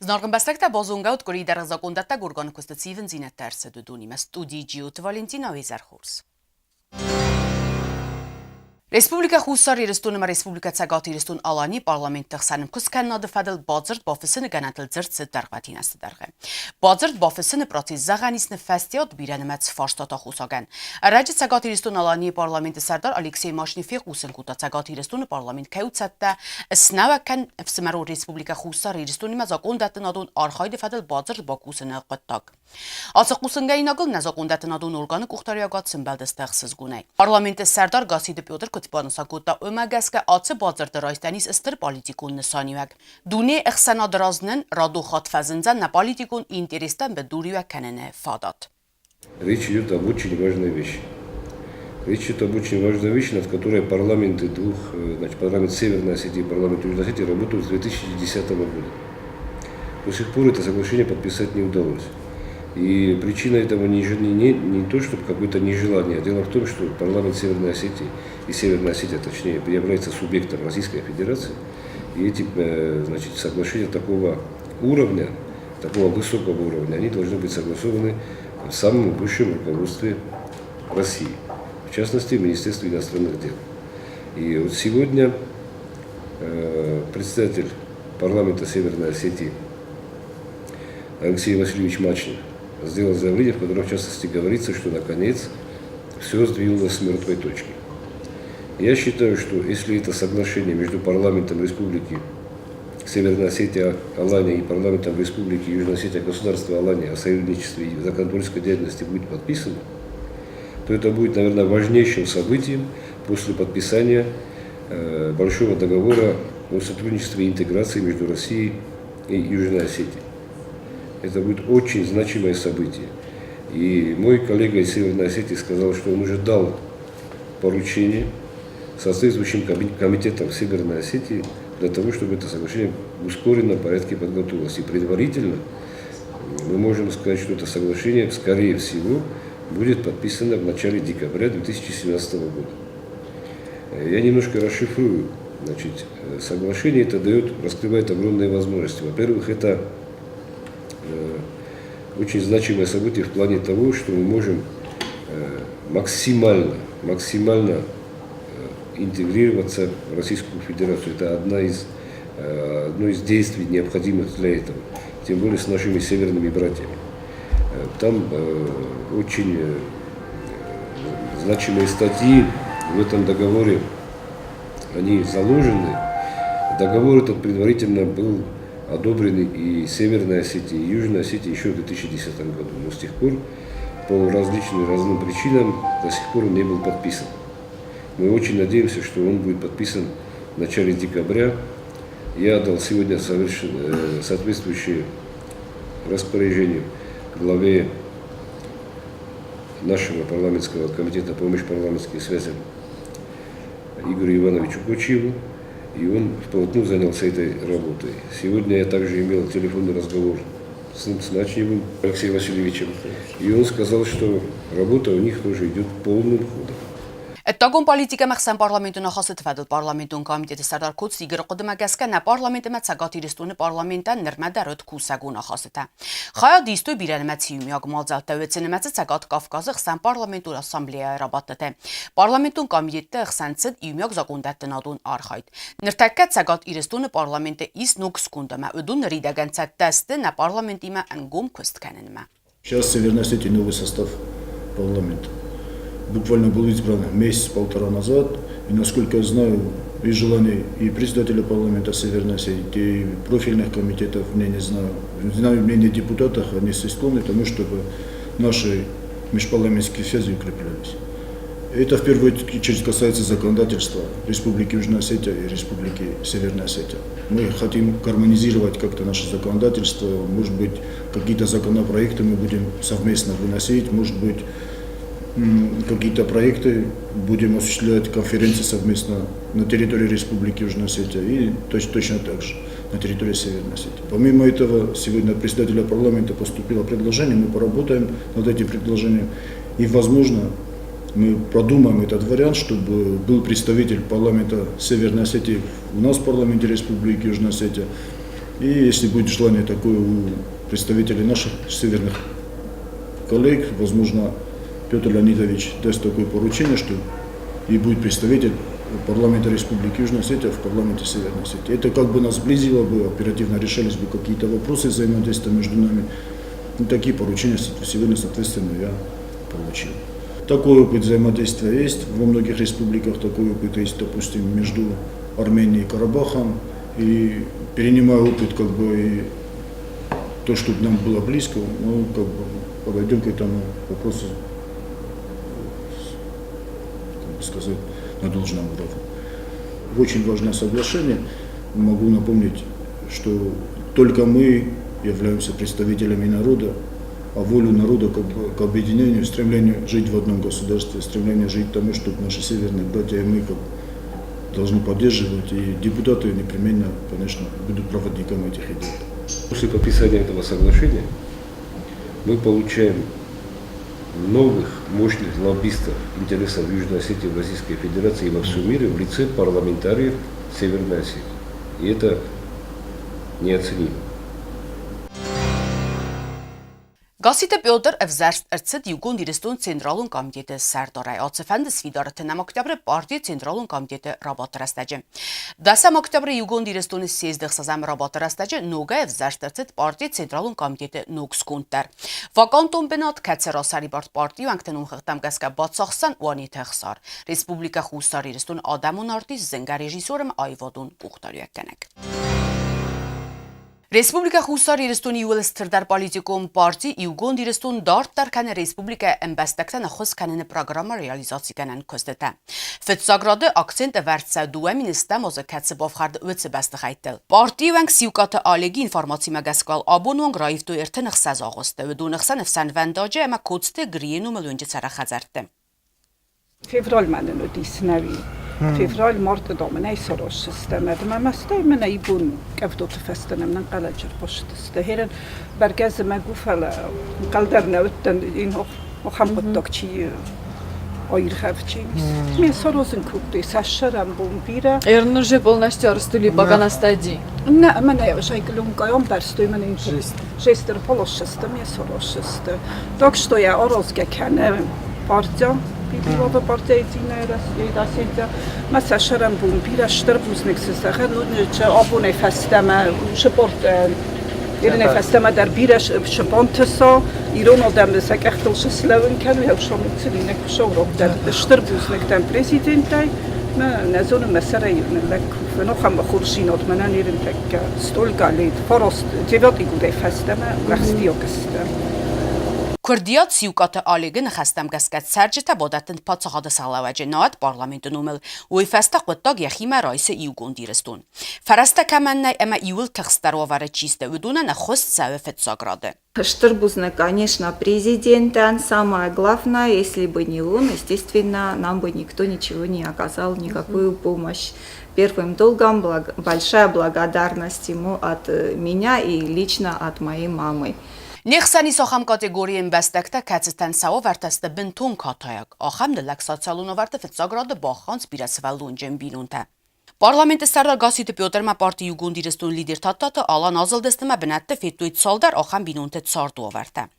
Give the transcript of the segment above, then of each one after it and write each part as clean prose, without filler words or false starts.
Norgen bestekte bozungaut corridor закондата горгон костацивен зинеттерсе дудуни студии Джиут Валентина Визерхурс. Республикă Хуссар Ирыстоны Республикă Алани Парламенты хсанım кусканнады фадыл базырт бафысыны ганатыл зыртсы даргватин астыдаргы. Базырт бафысыны процесс заганисны фестиот биранымец фаштата хусаган. Раджи цагат Ирыстоны Алани Парламенты сардар Алексей Машнифех усын кута цагат Ирыстоны Парламент каутсатта снавакан всемаро Республикă Хуссар Ирыстоны закондатын адун архайды фадыл базырт бакусыны қыттак. Асық усынга инагыл назакондатын адун органы кухтарыягат сымбалдыстықсыз гунай. Парламенты сардар гасиды Пётр Кутипанысакута өмәгәскә аты базырды райстанис истер политикун нысаниуәк. Дуне ихсанадыразнын радухат фазынзан на политикун интерестен бедуриуәк кәнене фадат. Речь идет об очень важной вещи. Речь идет об очень важной вещи, над которой парламенты парламент Северной Осетии и парламент Южной Осетии работают с 2010 года. До сих пор это соглашение подписать не удалось. И причина этого не то, чтобы какое-то нежелание. Дело в том, что парламент Северной Осетии и Северная Осетия, точнее, является субъектом Российской Федерации. И эти соглашения такого уровня, такого высокого уровня, они должны быть согласованы в самом высшем руководстве России. В частности, в Министерстве иностранных дел. И вот сегодня председатель парламента Северной Осетии Алексей Васильевич Мачнев сделал заявление, в котором в частности говорится, что наконец все сдвинулось с мертвой точки. Я считаю, что если это соглашение между парламентом Республики Северная Осетия Алания и парламентом Республики Южной Осетии государства Алания о союзничестве и законотворческой деятельности будет подписано, то это будет, наверное, важнейшим событием после подписания большого договора о сотрудничестве и интеграции между Россией и Южной Осетией. Это будет очень значимое событие. И мой коллега из Северной Осетии сказал, что он уже дал поручение соответствующим комитетам Северной Осетии для того, чтобы это соглашение в ускоренном порядке подготовилось. И предварительно мы можем сказать, что это соглашение, скорее всего, будет подписано в начале декабря 2017 года. Я немножко расшифрую. Соглашение это раскрывает огромные возможности. Во-первых, это очень значимое событие в плане того, что мы можем максимально интегрироваться в Российскую Федерацию. Это одно из действий, необходимых для этого. Тем более с нашими северными братьями. Там очень значимые статьи в этом договоре, они заложены. Договор этот предварительно был одобрены и Северной Осетией, и Южной Осетией еще в 2010 году. Но с тех пор, по разным причинам, до сих пор он не был подписан. Мы очень надеемся, что он будет подписан в начале декабря. Я дал сегодня соответствующее распоряжение главе нашего парламентского комитета по межпарламентским связям Игорю Ивановичу Кочиеву. И он вплотную занялся этой работой. Сегодня я также имел телефонный разговор с Мачневым Алексеем Васильевичем. И он сказал, что работа у них тоже идет полным ходом. Ettagон politika məxsən parlamentuna xasıt fədil parlamentun komiteti sardar kod sigir qıdımagəskə nə parlamentəmə çəqat İristoni parlamentən nirmədəröd kusəguna xasıtə. Xaya distoy birənəmə çiyumyaq malzəltə ötsinəməci çəqat Qafqazı xsən parlamentun assambleyaya rabatlıtə. Parlamentun komiteti xsənsid iyumyaq zaqondəttin adun arxayt. Nirtəkkə çəqat İristoni parlamentə is nuks kundəmə ödün ridəgən çəttəsti nə parlamentimə əngum küstkənənimə. Сейчас в Северной Осетии новый состав парламента. Буквально был избран месяц-полтора назад, и насколько я знаю, и желание и председателя парламента Северной Осетии, и профильных комитетов, не знаю мнение депутатов, они склонны к тому, чтобы наши межпарламентские связи укреплялись. Это в первую очередь касается законодательства Республики Южная Осетия и Республики Северная Осетия. Мы хотим гармонизировать как-то наше законодательство, может быть, какие-то законопроекты мы будем совместно выносить, может быть, какие-то проекты будем осуществлять, конференции совместно на территории Республики Южная Осетия и точно так же на территории Северной Осетии. Помимо этого, сегодня от председателя парламента поступило предложение, мы поработаем над этим предложением и, возможно, мы продумаем этот вариант, чтобы был представитель парламента Северной Осетии у нас в парламенте Республики Южная Осетия И если будет желание такое у представителей наших северных коллег, возможно, Петр Леонидович даст такое поручение, что и будет представитель парламента Республики Южной Осетии в парламенте Северной Осетии. Это как бы нас сблизило бы, оперативно решались бы какие-то вопросы взаимодействия между нами. И такие поручения сегодня, соответственно, я получил. Такой опыт взаимодействия есть. Во многих республиках такой опыт есть, допустим, между Арменией и Карабахом. И перенимая опыт, как бы, и то, что нам было близко, мы как бы подойдем к этому вопросу, как бы сказать, на должном уровне. Очень важное соглашение. Могу напомнить, что только мы являемся представителями народа, а волю народа к объединению, стремлению жить в одном государстве, стремление жить к тому, чтобы наши северные братья и мы должны поддерживать, и депутаты непременно, конечно, будут проводниками этих идей. После подписания этого соглашения мы получаем новых, мощных лоббистов интересов Южной Осетии, Российской Федерации и во всем мире в лице парламентариев Северной Осетии. И это неоценимо. Գասիտը Պյոտր Էվզերստ Էրցդ Յուգոն Իրստուն Ցենտրալուն կոմիտետը Սարդորայ Ոցեֆանդը Սվիդարը Թնամ օկտոբրը Պարտի Ցենտրալուն կոմիտետը Ռաբոտրաստաջը Դասամ օկտոբրը Յուգոն Իրստունի Սեզդղ Սազամ Ռաբոտրաստաջը Նոգա Էվզերստ Էրցդ Պարտի Ցենտրալուն կոմիտետը Նոգսկունտար Վականտոն Բենատ Քացերոսարի Բարտ Պարտի Վանկտնում Խղտամ Գասկա Բացախսան Ուանի Թխսար Ռեսպուբլիկա Խուսար Իրստուն Ադամուն Արտիս Զնգա ռեժիսորը Այվոդուն Կուղտարյակնակ Республика Хуссар Ирыстоны Юэлстырдар политикум партии Югон Ирыстун Дарттар каны республика эмбестектен хос каныны программа реализации канан көстеті. Фетсаграды акцент вәртсә дуа министа мозакатсы бавхарды өтсі бәсті қайттыл. Партии вәнг сиукаты алеги информации мәгәскал абон вәнг райфту эртінық сәз ағысты. Өдунықсан эфсан вәндажы әмә көтсті гриену мөлөнді цара қазарты. Fevral məndən ödəysnəvi. Fevral mart damına soruş istəmədi. Mən məstəy ibun qəvdot fəstənəmdən qalacaq başdı. Herən bərgəzmə qufala qaldırna ötdən in o xamqotdakçı ayır xəvçimiz. Mən sorozun kupdu saşşaram bu bira. Наверное, уже полностью растули пока на стадии. Nə mənə şeyklum qayam bərstü mən жестер положсты, mən soruşsты. Так что я орозгəkənə партия Bibilowa partia jednacja, mesela şeram bum birleştir buznik sizden, çünkü abone festeme, şport, yerine festeme der birleş şpontesa, İran adamı sekreterisi Slovenken ve şomitçiliğine kuşavrak der ştir buznikten prezidentay, nazonum mesela yerine fenomen khursin admanan yerin tek stolgalit, farast, cevat igude festeme, vextiyakiste. Քրդիած սիուկատը ալեգը նխաստամ գասկած սերջետը բոդատն պացաղադը սաղլավաջը նոատ պարլամենտն ումել ու իֆաստա qıttaq yaximə raysı իուգոն դիրստուն։ Ֆարաստա կամաննայ əmə իուլ թխստարովարը ճիստը ուդունը նխոստ սավը фетсаграды. Штырбузна, конечно, президент, самое главное, если бы не он, естественно, нам бы никто ничего не оказал, никакую помощь. Первым долгом большая благодарность ему от меня и лично от моей мамы. Нехсани сохам категории бестекта кацистан сао вартасты бинтон катаяк. Ахам дылак социалуно варты фетсаграды баханс бирасывалунжен билунта. Parlamenti Sardar Gasiti Pyotrma Parti Югон Ирыстун лидер Таттаты алан азылдыстыма бінәтті феттуйт салдар ахан бинунты царду аварта.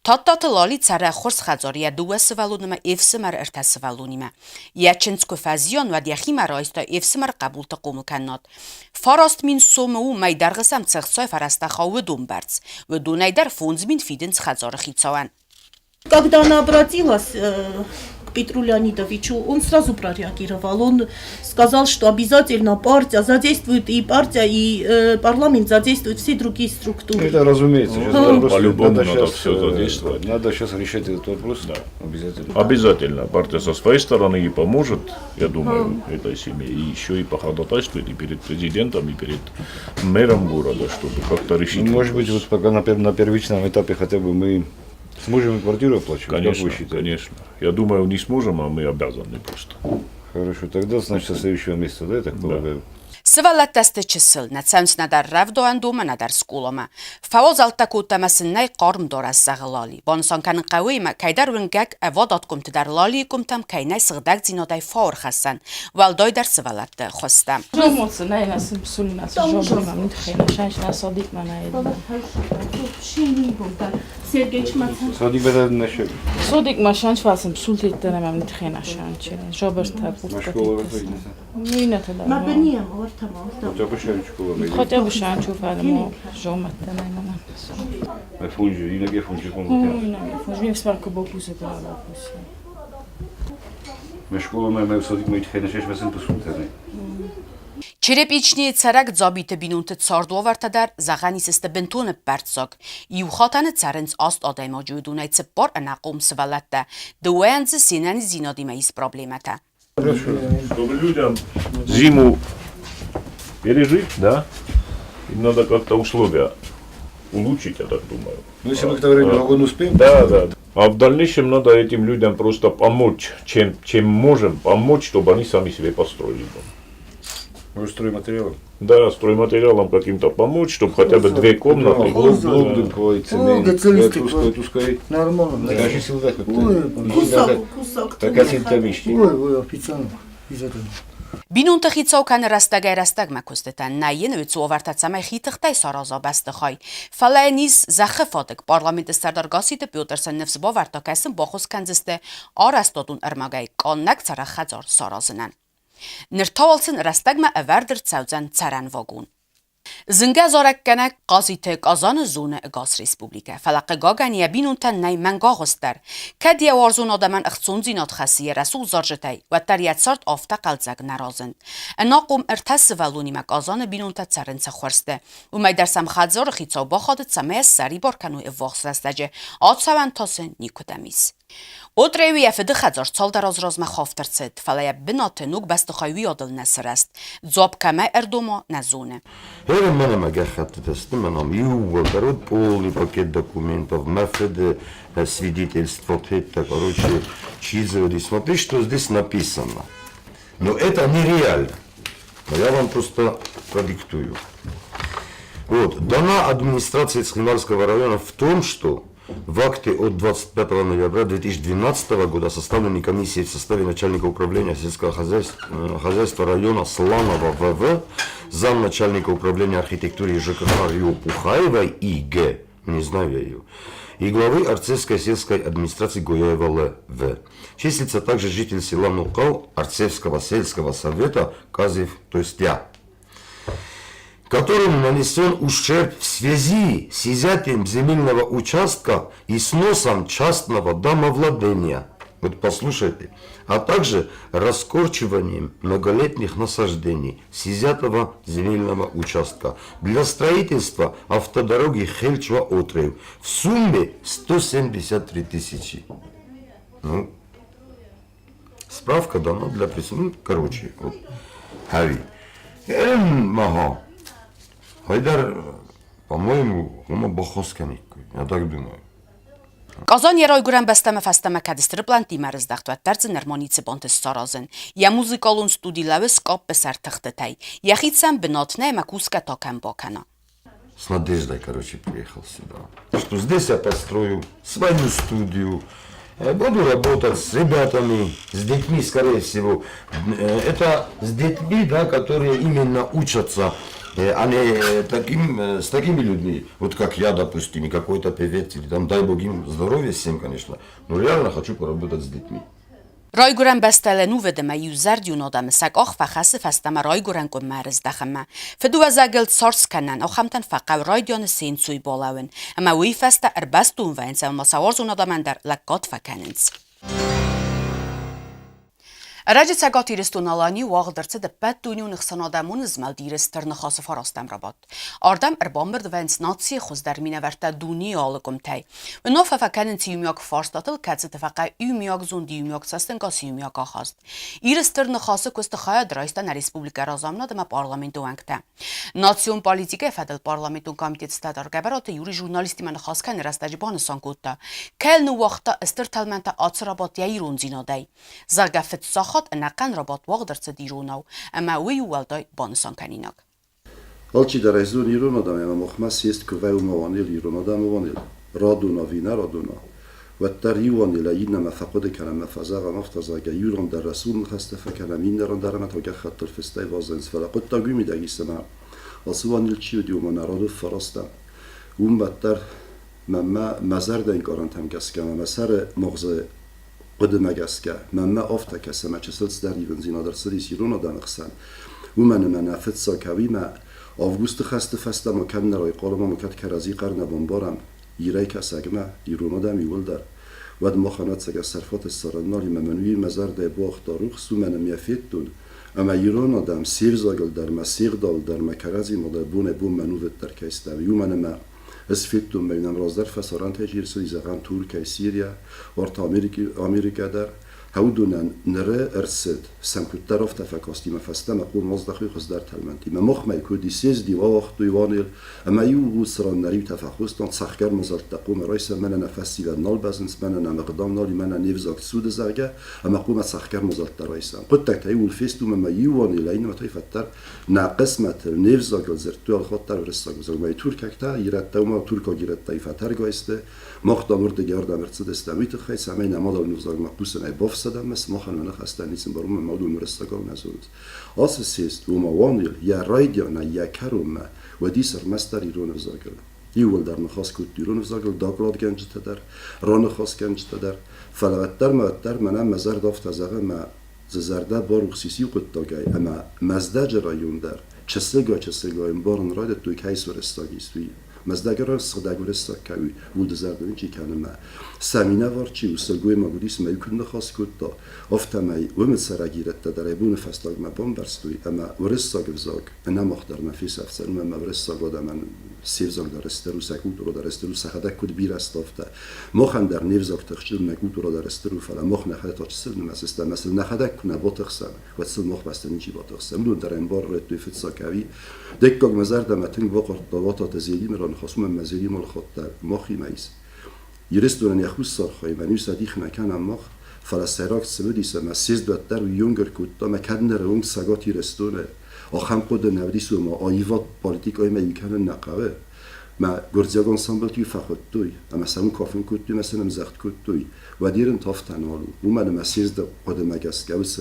Таттаты лали цара хорс хазария дуэсы валуныма эфсимар эртасы валунима. Ячинску фазион ва дяхима райста эфсимар қабулты қомылканнат. Фараст мин сому майдарғысам цехсой фараста хауы думбарц. Вду найдар фунз мин фиденц хазары хицауан. Когда она обратилась к Петру Леонидовичу, он сразу прореагировал. Он сказал, что обязательно партия задействует, и партия, и парламент задействуют все другие структуры. Это разумеется. По-любому надо все задействовать. Надо сейчас решать этот вопрос. Да. Обязательно. Обязательно. Партия со своей стороны и поможет, я думаю, этой семье. И еще и походатайствует и перед президентом, и перед мэром города, чтобы как-то решить. Может быть, вот пока на первичном этапе хотя бы мы сможем квартиру оплачивать? Конечно, конечно. Я думаю, не сможем, а мы обязаны просто. Хорошо, тогда, значит, со следующего месяца, да, я так полагаю? Сывалат дасты чысыл, нацәмс надар равдоан дома надар скулома. Фавоз алтакутамасыннай қарм дорас сағылали. Бонсан канын қауыйма кайдар вінгак авадат кумтыдар лали кумтам кайнай сығдаг зинодай фаур хасан. Валдой дар сывалатты хостам. Жомоцы, наверное, сымсулина, жомома, митхена, шаншна, садик мана еда. Садик бедан нашел. Садик ма шаншвасым султеттенема митхена шанчелен. Жоберта пуфта. Мината да. ما بنيم ورتما хотя бы школа. Хотя бы шанчу фалмо жоматтенема. Фунжи, инаге фунжи кому. Фунжи сварка бокусе да бокусе. Школа мы садик мы тихо нашешь весен посмотрели. Черепични царак забиты бинунты цардоварта дар заганисесте бентоны бартсаг. Юхатаны царенц аст адай маджудунай цепар анакум свалатта. Дуэнцы синани зинадима из проблемата. Чтобы людям зиму пережить, да, им надо как-то условия улучшить, я так думаю. Ну, если мы к тому времени вагон успеем? Да, да. А в дальнейшем надо этим людям просто помочь, чем можем помочь, чтобы они сами себе построили дом. Может, стройматериалом? Да, стройматериалам каким-то помочь, чтобы хотя бы 2 комнаты. Блок, цемент, тускай. Нормально. Даже силдак. Кусок. Такая синтомички. Ой, официально. Из этого. Бинунты хицауканы растагай растаг макустетан. Найен вицу овартацамай хитыхтай сараза бастыхай. Фалай низ захыфадык парламенты сардаргаситы Пётерсен нефс бавартакайсын бахус канзисте арастадун армагай каннак цара хазар саразынан. Ныртавалсын растагма авардыр цаузан царан вагун. Зنگه زارکنک قاضیت قازان زون گاز ریسپوبلیکه فلق گاگنیه بینونتن نی منگاغستر کدیه وارزون آدمان اختصون زینات خسیه رسول زارجتای و تریت سارت آفتا قلزگ نرازند. اناقوم ارتس ولونی مک آزان بینونت سرنس خورسته و می درسم خدزار خیطا با خادت سمه سری بارکنو اواخس رستجه آد سوان تاسه نیکودمیز. Odrejuje fedechadzor cal daraz rozma haftercet, falaja binate nuk bastخایوی adıl nesir است. Dzab kama erdoma nazone. Hele мене гахаттасты, нам ювал полный пакет документов, методы свидетельства, короче, чизывали. Смотри, что здесь написано. Но это нереально. Я вам просто продиктую. Вот, дана администрация Цхинвальского района в том, что в акте от 25 ноября 2012 года составленной комиссией в составе начальника управления сельского хозяйства района Сланова ВВ, замначальника управления архитектуры ЖКХ Рио Пухаевой ИГ, не знаю я ее, и главы Арцевской сельской администрации Гояева ЛВ. Числится также житель села Нукал Арцевского сельского совета Казев, то есть я, которому нанесен ущерб в связи с изъятием земельного участка и сносом частного домовладения. Вот послушайте. А также раскорчиванием многолетних насаждений с изъятого земельного участка для строительства автодороги Хельчва-Отрев в сумме 173 тысячи. Ну, справка дана для присутствия. Короче, вот. Хави. Мага. Хайдар, по-моему, он бахосканик, я так думаю. Qazan yerayguran bəstəmə fəstəmə kədistiriblan dimərіздəxt və dərcə nərmanici bantı sarazın. Ya muzikalun studilavi skap bəsər təxtətəy. Я хитсам бинатне макуска такам бакана. С надеждой, короче, приехал сюда. Что здесь я построю свою студию. Буду работать с ребятами, с детьми, скорее всего. Это с детьми, да, которые именно учатся, а не с такими людьми, вот как я, допустим, и какой-то певец, или там, дай бог им здоровья всем, конечно, но реально хочу поработать с детьми. Rayguran bəstələni vedəmə yüzərd yunadamı səq ax fəxəsi fəstəmə rayguran qım məriz dəxəmə. Fədüvə zəgəl sars kəndən axamtan fəqəv raydiyanı sen suy bolavın. Əmə uy fəstə ərbəstun və insəvə masavaz unadaməndər ləqqat fəkənins. Ради цагат Ирыстоны алани вағдырцы дәппәт дөнюн ықсанадамун измәл дирыстырны хасы фарастам рабат. Ардам әрбамбырд вәнс нация хуздар минәвәртә дуни алықым тәй. Вәна фәфәкәнін тиюмяк фарстатыл кәтсі тәфәқә үймяк зунди үймяк сәстін қасы үймяк ахаст. Ирыстырны хасы көсті қая драйстан Республикә разамна дәмә парламенту вәңкті. Национ политика фәділ парламентун комитет стадар гәбәраты юри журналисти мәні хаскән рәстәжібаны санкутта. Кәлні вақта істір тәлмәнті атсы рабат яйрун зинадәй. Зәгәфет саха مخاط نقن رباط واقدرت دیروناو اما وی ولدای بانسان کنیناک. Alci da rezon Irona da mea mochmas jest kuveu mawanil Irona da mawanil raduna vina raduna والتر يوانيل إنما ما فقد كلام مفزع مفتزع جيران در رسول خسته فكلام این دران درام تا خط الفستای وازنس فلا قد تقومی دقی سما أصوانيل چیو دیوم نرادو فرستم اون بدتر ما مزار دین کاران تام کسکه ما سر مغز قدم کسکه ما آفت کسه ما چسلت در ایون زینا در سری سیرون دان خسن و من نفت ساکوی ما آوگوست خسته فسته ما کن نرای قالم ما کت کرازی قرن بمبارم ایرای کسگمه ایرون دام یول در ود مخانات سگ صرفات سرنالی ممنوی مزار ده باخت داروخ سو من میافیتون اما ایران دام سیر زاگل در مسیر دال در مکرازی مال بون منوت در کیسته یو من ما اسفیتون بینم راز در فسران تجیر سری زغان ترکیه سوریا ورت آمریکا در هودونن نره ارسد سمکت طرف تفکاستی مفسته مقول مصدقی خز در تلمنتی مخ میکودی سیز دیوا وقت دویوانیل اما یو سران نری تفخوستان سخگر مزال تقوم رئیس من نفسی و نال بزنس من نمقدام نالی من نیفزاک سود زرگه اما قوم سخگر مزال رئیسم قد تکتای ولفستو مما یوانیل این متای فتر ناقسمت نیفزاک زرتوال خاطر ورساک زرگ می ترکتا ایرت ما ترکا گیرت تای فتر گایسته مخدامر دگرد مرسدس دمیت خیس همه نماد نیفزاک مقبوس نباف صدام مس مخن من خسته نیستم برام مادون مرستگاه نزود آسیست و موانیل یا رایدیا نه یا کروم و دیسر مستر ایران وزاگل یول در مخاص کود ایران وزاگل داغلاد گنج تدر ران خاص گنج تدر فلوتر ماتر منم مزار دافت زغه ما زرده بار خصیصی قد داگای اما مزده جرایون در چسلگاه بارن راید توی کیس ورستاگیستوی مزدگر صداگر استکاوی بود زردنی چی کنه ما سمینه وارچی و سلگوی مگودیس میکند خاص کود دا افتمی و من سرگیرت در ایبون فستاگ ما بام برستوی اما ورستاگ وزاگ انا مختار نفیس افسر من ورستاگ و من سیرزاگ در استرو سکوت رو در استرو سخده کود بیر استافته مخن در نیفزاگ تخشل نکوت رو در استرو فلا مخ نخده تا چسل نمسست مثل نخده کنه باتخسن و چسل مخ بستنی چی باتخسن دون در این بار توی فتساکوی دکاگ مزرد متن وقت داوات تزیلی مران خصوم مزیدی مال خود در مخی میز Ирыстоны Хуссар Ирыстоны صديق مكان مخ فلسطينك سبديس ما سيز دوتر و يونجر كوتا ما كدن رونگ ساگات إرستونه آخام قد نودیس و ما آیوات پالیتیک آی ما یکن نقابه ما گرزیگان سامبل توی فخود توی اما سرون کافن کود توی مثلا مزخت کود توی و دیرن تافتن آلو و من ما سیز دو قد مگس گوس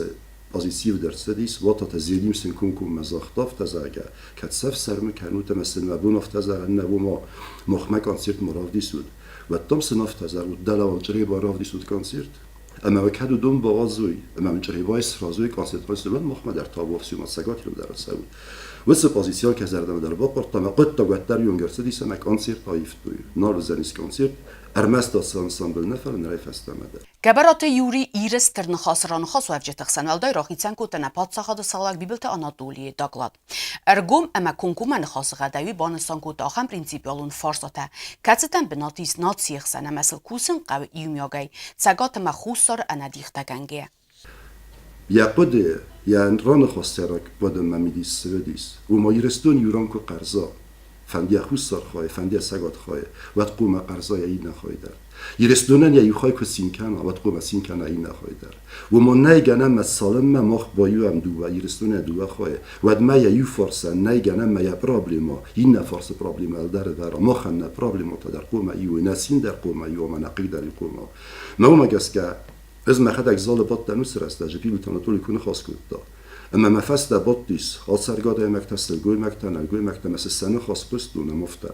پازیتیو درصدیس و تا تزیدیم سنکون کم مزاختاف تزاگه کتسف سرم کنوت مثلا مبون افتزاگه نبو ما مخمه کانسیرت مرافدی سود و تام سناف تزار و دلال جری مرافدی سود کانسیرت اما وکدو دم بازوی اما من جری وایس رازوی کانسیرت وایس لون مخمه در تابوف سیما سگاتی رو در سود و سپازیسیون که زردم در باقر ما قد تا قدر یونگرسدی سما کانسیرت تایف توی نار زنیس کانسیرت ارمست انسامبل نفر نريف استمده گبرات یوری ایرس ترن خاسران خاص و افجت خسن ولدای راخیتسن کو تنپات ساخد سالک بیبلت آناتولی داغلاد ارگوم اما کنکومن خاص غدوی بانستان کو تاخم پرینسیپیالون فارساته کتستن بناتیس ناتسی خسن مثل کوسن قو ایومیاگای سگات ما خوصار اندیختگنگه یا قد یا ران خاصرک بود ممیدیس سودیس و ما ایرستون یوران کو قرضا فندی خوصار خواه فندی سگات خواه و قوم قرضای این نخواه در ایرستونن یا یخواه که سینکن و قوم سینکن این نخواه در و ما نیگنم ما سالم ما مخ بایو هم دو و ایرستون دو خواه و ما یا یو فرسن نیگنم ما یا پرابلیما این نفرس پرابلیما در در مخ نه پرابلیما تا در قوم ایو نسین در قوم ایو ما نقی در قوم ما اون مگس که از ما خد اجزال بات دنوس رسته جبی بتانتولی کنه خاص کرد اما مفست باتیس آسرگاده مکتسل گوی مکتن گوی مکتن مثل سنه خاص پستونه مفته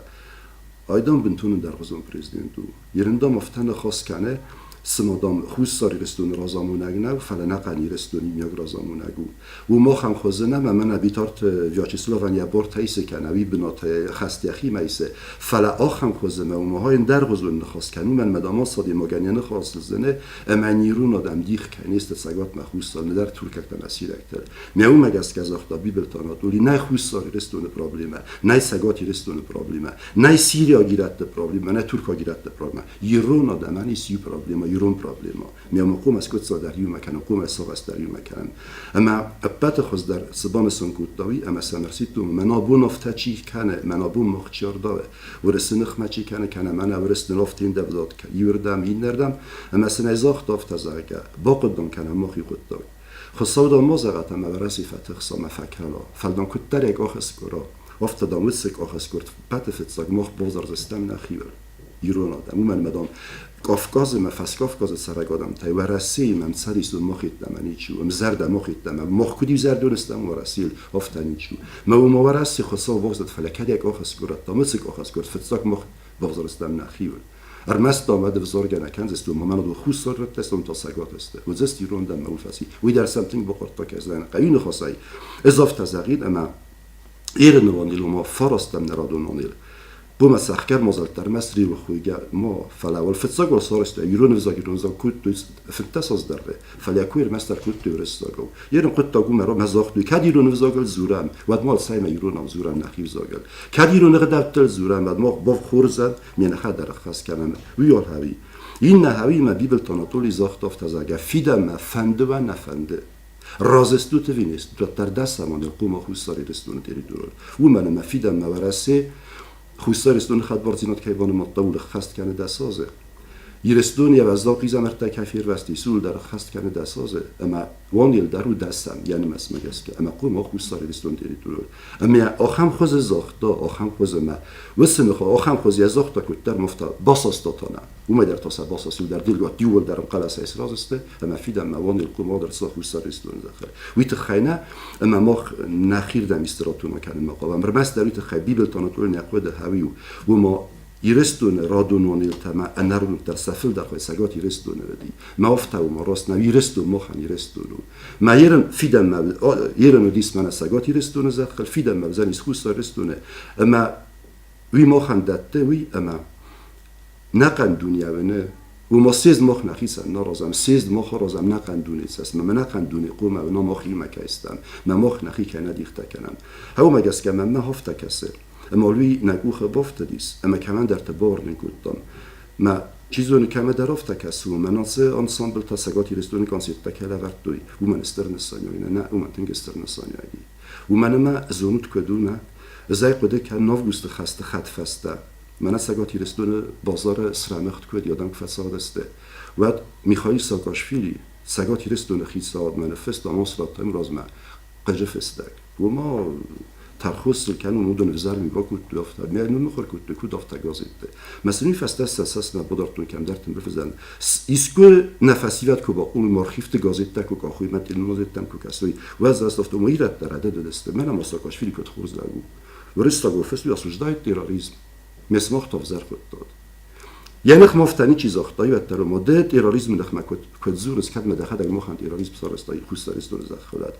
آیدان بنتون در غزون پرزیدنتو یرندام مفتن خاص کنه سمادام خوصار ایرستون رازامون اگنه فلا نقنی ایرستونی میاگ رازامون اگو و ما هم خوزنه من بیتارت ویاچسلوان یا بار تایسه کنه وی بنات خستیخی میسه فلا آخم خوزنه و ماهای در غزون خاص کنه من مداما صادی مگنیان خاص زنه امنیرون آدم دیخ کنیست سگات مخوصار ندر ترکت مسیر اکتر میاو مگس که زاختا بیبلتانات ولی نه خوصار ایرستون پرابلیمه نه سگات ایرستون پرابلیمه نه سیریا گیرت پرابلیمه نه ترکا گیرت پرابلیمه ایرون آدم انیسی پرابلیمه يرون بروبليما ميوم قوم اسكت صدر يوم كان قوم سوغس در يوم كان اما ابات خز در سبان سنكوتاوي اما سمرسيتو منابو نفتچي كان منابو مخچار دا ورسنخ مچي كان من ورس نفتين دبلات يوردم ينردم اما سنزاخ دافت زاگه باقدم كان مخي قطاوي خصوصا مزرعة ما ورثي فتخص ما فكلا فلدان كترك آخس كرا افتاد مسك آخس کرد پت فتساق مخ بازار زستم نخیور ایران آدم من مدام کافکاز ما فس کافکاز سرگ آدم تای ورثی من سریس و مخیت دمنی چو زرد مخیت دم مخ کدی زردون استم ورثیل افتانی چو ما ورثی خصوصا وقت فلکت یک آخس کرد تا مسک آخس کرد فتساق مخ بازار زستم نخیور ارمست آمده و زارگ نکنز است و من دو خوصار رفت است و تاسگات است و زست ایران دم موفسی وی در سمتینگ بخورد تا که از دن قیون خاصی اضافه تزاقید اما ایر نوانیل و ما فرستم نرادون نوانیل بو مسخکر مازالتر مسری و خویگه ما فلاول فتساق و سارست ایران وزاگیرون زا کود دوست فتس از درگه فلیاکویر مستر کود دورستاگو یرم قد تاگو مرا مزاخت دوی کد ایران وزاگل زورم ود مال سایم ایران هم زورم نخیر زاگل کد ایران قدرتل زورم ود ما باف خورزد من خد در خاص کنم ویال هوی این نهوی ما بیبل تاناتولی زاخت افت از اگه فیدم ما فنده و نفنده رازستو توینست در دست من قوم خوصار ایرستون تریتورال و من ما فیدم ما ورثه خوصار ایرستون خد بارزینات که بان مطول خست کنه دسازه ایرستون یا وزدا قیزا مرتا کفیر وستی سول در خست کنه دسازه اما وانیل درو دستم یعنی مسمگست که اما قوم خوصار ایرستون تریتورال اما آخام خوز زاختا آخام خوز ما وسم خو آخام خوز یا زاختا که در مفتا باساستاتانه وما در تاسا باساسیل در دیلگاه دیول در قلعه اسراز است اما فیدم موانیل قوم در سا خوصار ایرستون داخل ویت خینا اما ما نخیر دم استراتون کنیم مقام مرمس در ویت خی بیبل تاناتول نقود هویو و ما ایرستون رادونونیل تما انرون در سفل در خواهی سگات ایرستون ردی ما افتا و ما راست نو ایرستون ما خان ایرستونو ما ایرن و دیس من سگات ایرستون زخل فیدم مبزنیس خوصار ایرستونه اما وی ما خان داته وی اما نقن دنیا ونه و ما سیز مخ نخیسن نرازم سیز مخ رازم نقن دونیس است من نقن دونی قوم و نمخی مکایستم من مخ نخی که ندیخته کنم هاو مگس که من هفته کسه اما لوی نگوخ بافته دیس اما کمان در تبار نکودم ما چیزونی کمه در افته کسو مناسه انسامبل تا سگات ایرستونی کانسیت تکل وردوی و من استرنسانیایی نه و من تنگ استرنسانیایی و من ما زونوت کدونه زای قده که ناف گوست خسته خط فسته من سگات ایرستون بازار سرمخت کود یادم که فساد استه و میخوایی ساکاشفیلی سگات ایرستون خیصاد منفست آناس راتم رازمه قجه فستک و ما ترخص کن و مودن وزار میگه کود دافته میاد نمیخور کود دافته گازیده مثلا این فسته اساس نبودارتون کم درتون بفزن اسکو نفسیات کو با اون مرخیفت گازیده کو کاخوی متل نوزیدم کو کسوی و از دست مویرت در عدد دسته من ما ساکاشفیلی کود خورز داگو ورستاگو فسوی اسوجدای تروریسم مسماخ تفزر خود داد یعنی خمافتنی چیز اختایی و در ماده تروریسم نخمه کد زورس کد مدخل در مخان تروریسم سارستایی خوستاریستون زخولد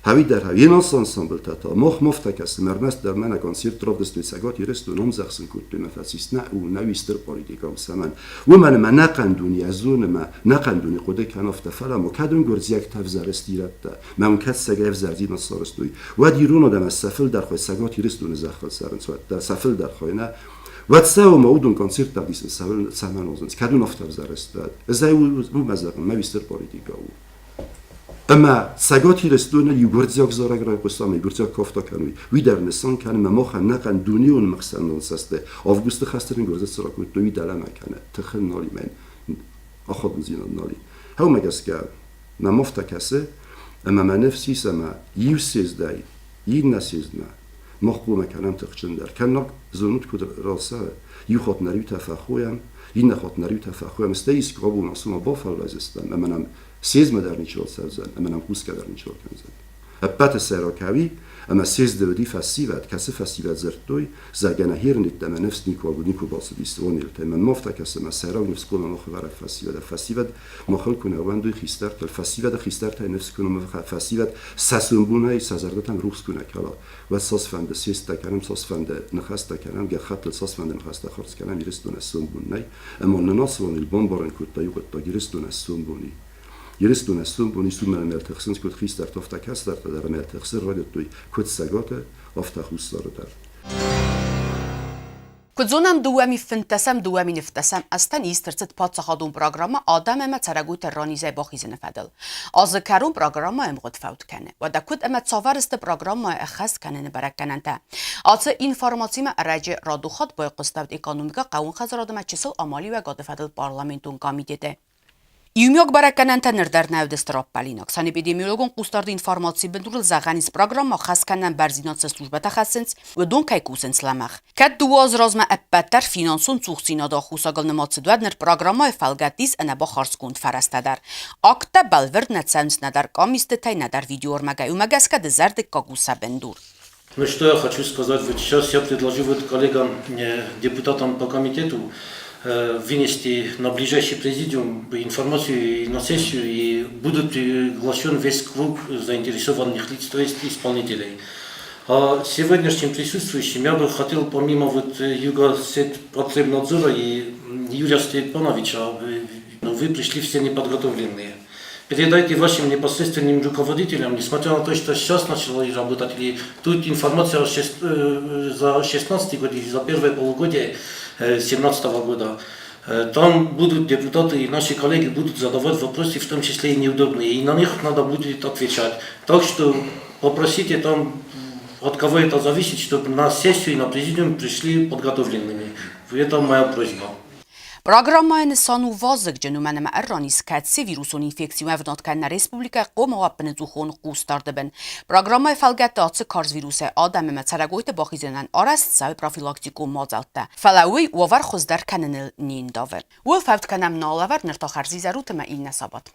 هوی در هوی ناس انسامبل تاتا مخ مفتکست مرمست در من کانسیر تراف دستوی سگات ایرستون هم زخصن کد مفاسیست نه او نویستر پاریدیکام سمن و من نقندونی از اون ما نقندونی قده کنافت فلم و کدون گرزیک تفزر استیرت ما اون کد سگایف زردی نصارستوی و دیرون آدم از سفل در خواه سگات ایرستون زخل سرن در سفل در خواه نه واتساو مودون کانسیرت در دیسن سمن اوزنس کدون افتر زرستاد ازای او مزرم نویستر پاریدیکا او اما سگات ایرستون یوگرزیاک زارگ رای قسام یوگرزیاک کافتا کنوی وی در نسان کنه ما خن نقن دونی اون مقصد نانسسته آفگوست خسترین گرزه سراکوت دوی دلم کنه تخل نالی من آخاد زینان نالی هاو مگس که ما مفتا کسه اما من نفسیس اما یو سیزدای یه نسیزنه مخبوم کنم تخچن در کناک زنود کد راسه یو خود نریو تفخویم یه نخود نریو تفخویم استایس کابون اسوما بافل رازستم منم سیز مدر نیچال سرزن منم خوست که در نیچال کنزن ابت سراکوی اما سیز دودی فسیوت کسی فسیوت زرتوی زگنه هیر نیت من نفس نیکو نیکو باس دیستوانیل من مفتا کسی ما سراغ نفس کنم مخبر فسیوت مخل کنه وندوی خیستر تل فسیوت خیستر تا نفس کنم فسیوت سسونبونه سازردتن روز کنه کلا و ساس فند سیست کنم ساس فند نخست کنم گه خط ساس فند نخست خرج کنم میرستون سونبونه اما نناسون البومبارن کوتا یوکتا گیرستون سونبونی یرستون استون بونی سو من ملتخسنس کد خیست در تافتا کس در ملتخسر را دوی کد سگات افتا خوصار در کدزونم دومی فنتسم دومی نفتسم استن ایسترست پادسخادون پروگرام آدم اما ترگوت رانیزه باخیزن فدل از کرون پروگرام امقد فوت کنه و دکود اما تصاورست پروگرام اخست کنه برکننده از اینفورماسیون راجع رادوخات با قصد اکونومیکا قوون خزراد مجلس آمالی و گاد فدل پارلمنتون کامیده Իումյոգ բարականանտան նրդար նաև դստրապպալինոք, սան էպիդեմիոլոգոն կուստարդի ինформացի բնդուրել զաղանից պրոգրամը խասկանան բարզինոցը սլուժբետա խասենց ու դոն կայկուսենց լամաղ։ Կատ դուոզ ռոզմա əppətlər finansun cuxsinada xusagılnımatsı duadnır պրոգրամը ֆալգատիս ընաբո խարսկունդ ֆարաստադար։ Ակտա բալվերդ նացանց նադար կամիստեթայ նադար վիդեոռմագայ ու մագասկա դզարդը կագուսա բնդուր։ Ну что я хочу сказать, вот сейчас я предложу вот коллегам, депутатам по комитету вынести на ближайший президиум информацию на сессию и будут приглашен весь круг заинтересованных лиц, то есть исполнителей. А сегодняшним присутствующим я бы хотел помимо вот Югосетпотребнадзора и Юрия Степановича, вы пришли все неподготовленные. Передайте вашим непосредственным руководителям, несмотря на то, что сейчас начала работать, и тут информация за 16 год и за первое полугодие 2017 года. Там будут депутаты и наши коллеги будут задавать вопросы, в том числе и неудобные, и на них надо будет отвечать. Так что попросите там, от кого это зависит, чтобы на сессию и на президиум пришли подготовленными. Это моя просьба. Պրոգրամային սանու վազըկ ջնումանը մարրանիս կացի վիրուսոն ինֆեկցիոն ավնոտկաննա ռեսպուբլիկա կոմավապնը ծուխոն կուստարդբեն։ Պրոգրամայի ֆալգատացը կարզ վիրուսը ադամը մացարագույթը բախիզենան արաստ սավի պրոֆիլակտիկու մոզալտա։ Ֆալաուի ուավար խոզդար կաննել նինդավը։ Ուլ ֆավտ կանամ նալավար նրտախարզի զարուտը մա իննա սաբատ։